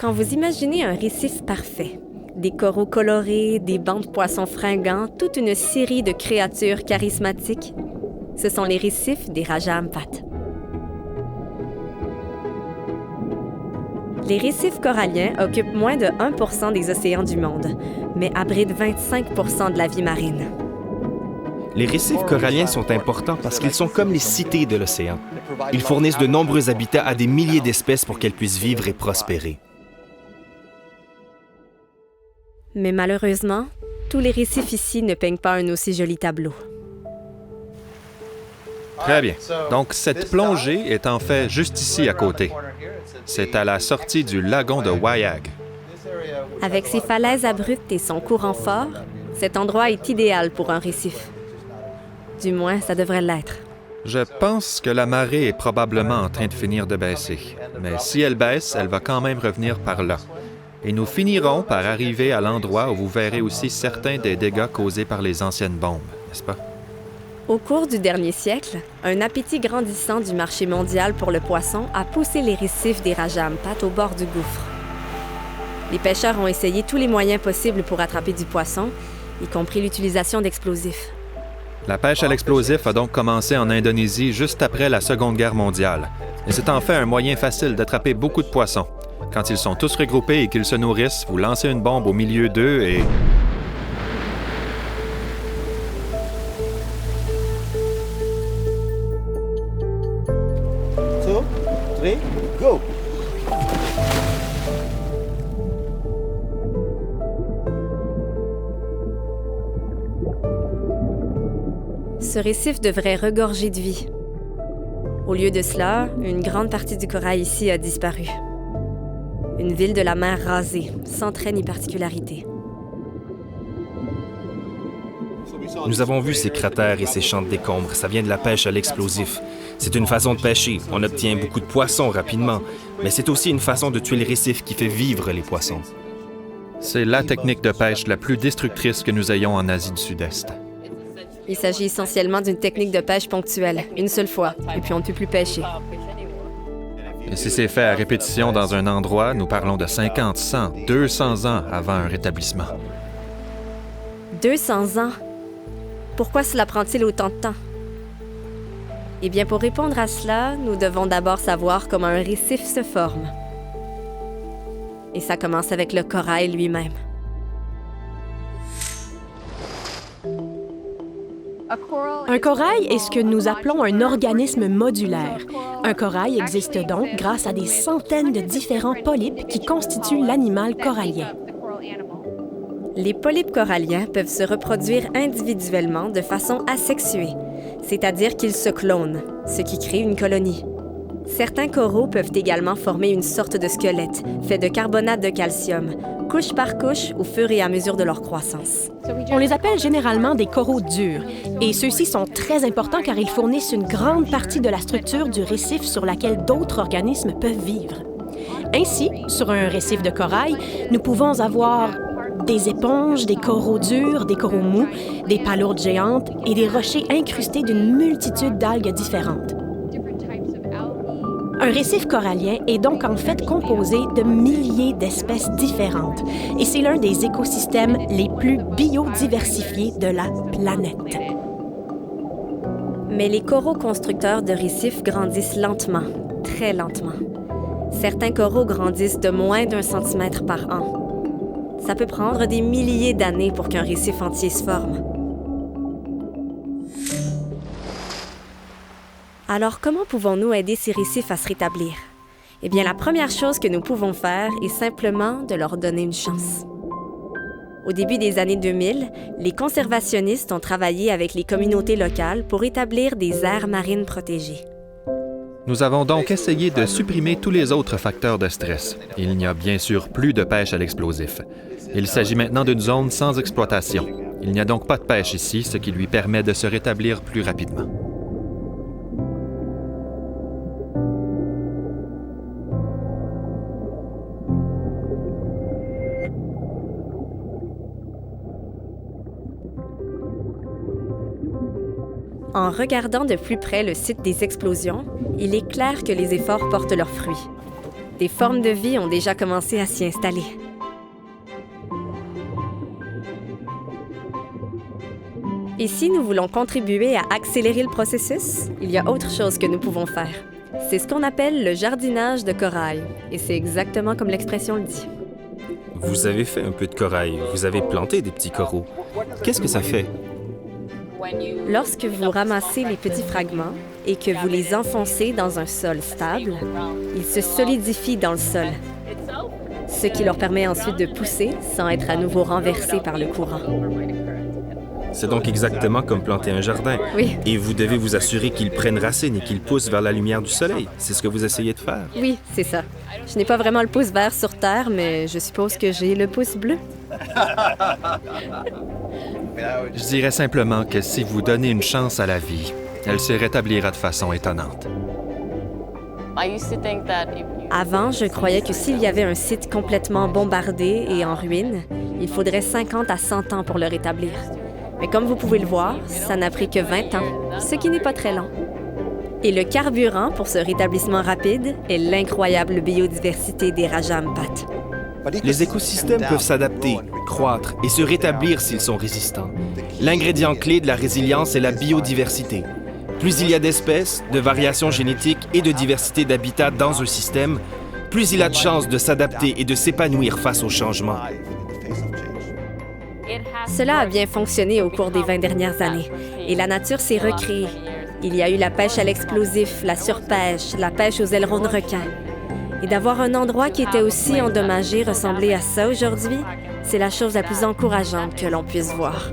Quand vous imaginez un récif parfait, des coraux colorés, des bancs de poissons fringants, toute une série de créatures charismatiques, ce sont les récifs des Raja Ampat. Les récifs coralliens occupent moins de 1% des océans du monde, mais abritent 25% de la vie marine. Les récifs coralliens sont importants parce qu'ils sont comme les cités de l'océan. Ils fournissent de nombreux habitats à des milliers d'espèces pour qu'elles puissent vivre et prospérer. Mais malheureusement, tous les récifs ici ne peignent pas un aussi joli tableau. Très bien. Donc, cette plongée est en fait juste ici à côté. C'est à la sortie du lagon de Wayag. Avec ses falaises abruptes et son courant fort, cet endroit est idéal pour un récif. Du moins, ça devrait l'être. Je pense que la marée est probablement en train de finir de baisser. Mais si elle baisse, elle va quand même revenir par là. Et nous finirons par arriver à l'endroit où vous verrez aussi certains des dégâts causés par les anciennes bombes, n'est-ce pas? Au cours du dernier siècle, un appétit grandissant du marché mondial pour le poisson a poussé les récifs des Raja Ampat au bord du gouffre. Les pêcheurs ont essayé tous les moyens possibles pour attraper du poisson, y compris l'utilisation d'explosifs. La pêche à l'explosif a donc commencé en Indonésie juste après la Seconde Guerre mondiale. Et c'est en fait un moyen facile d'attraper beaucoup de poissons. Quand ils sont tous regroupés et qu'ils se nourrissent, vous lancez une bombe au milieu d'eux et... Go! Ce récif devrait regorger de vie. Au lieu de cela, une grande partie du corail ici a disparu. Une ville de la mer rasée, sans trait ni particularité. Nous avons vu ces cratères et ces champs de décombres. Ça vient de la pêche à l'explosif. C'est une façon de pêcher. On obtient beaucoup de poissons rapidement. Mais c'est aussi une façon de tuer le récif qui fait vivre les poissons. C'est la technique de pêche la plus destructrice que nous ayons en Asie du Sud-Est. Il s'agit essentiellement d'une technique de pêche ponctuelle, une seule fois, et puis on ne peut plus pêcher. Et si c'est fait à répétition dans un endroit, nous parlons de 50, 100, 200 ans avant un rétablissement. 200 ans? Pourquoi cela prend-il autant de temps? Eh bien, pour répondre à cela, nous devons d'abord savoir comment un récif se forme. Et ça commence avec le corail lui-même. Un corail est ce que nous appelons un organisme modulaire. Un corail existe donc grâce à des centaines de différents polypes qui constituent l'animal corallien. Les polypes coralliens peuvent se reproduire individuellement de façon asexuée, c'est-à-dire qu'ils se clonent, ce qui crée une colonie. Certains coraux peuvent également former une sorte de squelette, fait de carbonate de calcium, couche par couche au fur et à mesure de leur croissance. On les appelle généralement des coraux durs, et ceux-ci sont très importants car ils fournissent une grande partie de la structure du récif sur laquelle d'autres organismes peuvent vivre. Ainsi, sur un récif de corail, nous pouvons avoir des éponges, des coraux durs, des coraux mous, des palourdes géantes et des rochers incrustés d'une multitude d'algues différentes. Un récif corallien est donc en fait composé de milliers d'espèces différentes et c'est l'un des écosystèmes les plus biodiversifiés de la planète. Mais les coraux constructeurs de récifs grandissent lentement, très lentement. Certains coraux grandissent de moins d'1 centimètre par an. Ça peut prendre des milliers d'années pour qu'un récif entier se forme. Alors, comment pouvons-nous aider ces récifs à se rétablir? Eh bien, la première chose que nous pouvons faire est simplement de leur donner une chance. Au début des années 2000, les conservationnistes ont travaillé avec les communautés locales pour établir des aires marines protégées. Nous avons donc essayé de supprimer tous les autres facteurs de stress. Il n'y a bien sûr plus de pêche à l'explosif. Il s'agit maintenant d'une zone sans exploitation. Il n'y a donc pas de pêche ici, ce qui lui permet de se rétablir plus rapidement. En regardant de plus près le site des explosions, il est clair que les efforts portent leurs fruits. Des formes de vie ont déjà commencé à s'y installer. Et si nous voulons contribuer à accélérer le processus, il y a autre chose que nous pouvons faire. C'est ce qu'on appelle le jardinage de corail, et c'est exactement comme l'expression le dit. Vous avez fait un peu de corail, vous avez planté des petits coraux. Qu'est-ce que ça fait? Lorsque vous ramassez les petits fragments et que vous les enfoncez dans un sol stable, ils se solidifient dans le sol, ce qui leur permet ensuite de pousser sans être à nouveau renversés par le courant. C'est donc exactement comme planter un jardin. Oui. Et vous devez vous assurer qu'il prenne racine et qu'il pousse vers la lumière du soleil. C'est ce que vous essayez de faire. Oui, c'est ça. Je n'ai pas vraiment le pouce vert sur Terre, mais je suppose que j'ai le pouce bleu. Je dirais simplement que si vous donnez une chance à la vie, elle se rétablira de façon étonnante. Avant, je croyais que s'il y avait un site complètement bombardé et en ruine, il faudrait 50 à 100 ans pour le rétablir. Mais comme vous pouvez le voir, ça n'a pris que 20 ans, ce qui n'est pas très long. Et le carburant pour ce rétablissement rapide est l'incroyable biodiversité des Raja Ampat. Les écosystèmes peuvent s'adapter, croître et se rétablir s'ils sont résistants. L'ingrédient clé de la résilience est la biodiversité. Plus il y a d'espèces, de variations génétiques et de diversité d'habitats dans un système, plus il a de chances de s'adapter et de s'épanouir face aux changements. Cela a bien fonctionné au cours des 20 dernières années, et la nature s'est recréée. Il y a eu la pêche à l'explosif, la surpêche, la pêche aux ailerons de requin. Et d'avoir un endroit qui était aussi endommagé ressembler à ça aujourd'hui, c'est la chose la plus encourageante que l'on puisse voir.